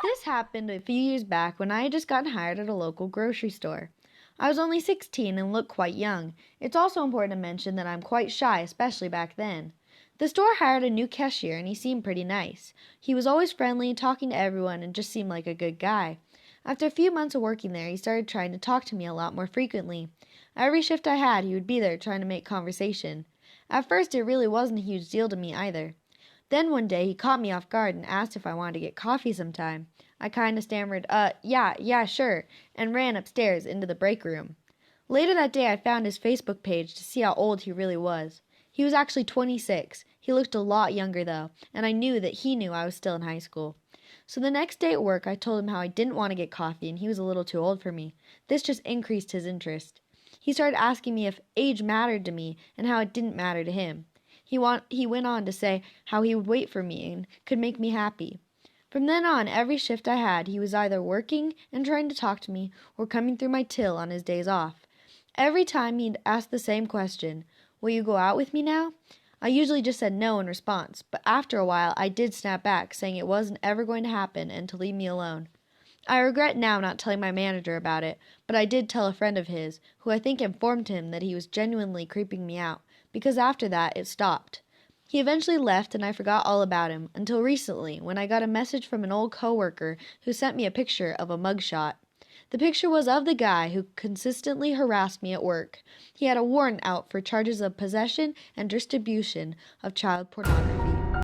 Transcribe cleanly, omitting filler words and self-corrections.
This happened a few years back when I had just gotten hired at a local grocery store. I was only 16 and looked quite young. It's also important to mention that I'm quite shy, especially back then. The store hired a new cashier and he seemed pretty nice. He was always friendly, talking to everyone, and just seemed like a good guy. After a few months of working there, he started trying to talk to me a lot more frequently. Every shift I had, he would be there trying to make conversation. At first, it really wasn't a huge deal to me either. Then one day he caught me off guard and asked if I wanted to get coffee sometime. I kinda stammered, yeah, sure, and ran upstairs into the break room. Later that day I found his Facebook page to see how old he really was. He was actually 26. He looked a lot younger though, and I knew that he knew I was still in high school. So the next day at work I told him how I didn't want to get coffee and he was a little too old for me. This just increased his interest. He started asking me if age mattered to me and how it didn't matter to him. He went on to say how he would wait for me and could make me happy. From then on, every shift I had, he was either working and trying to talk to me or coming through my till on his days off. Every time he'd ask the same question, "Will you go out with me now?" I usually just said no in response, but after a while I did snap back, saying it wasn't ever going to happen and to leave me alone. I regret now not telling my manager about it, but I did tell a friend of his, who I think informed him that he was genuinely creeping me out, because after that it stopped. He eventually left and I forgot all about him, until recently when I got a message from an old coworker who sent me a picture of a mugshot. The picture was of the guy who consistently harassed me at work. He had a warrant out for charges of possession and distribution of child pornography.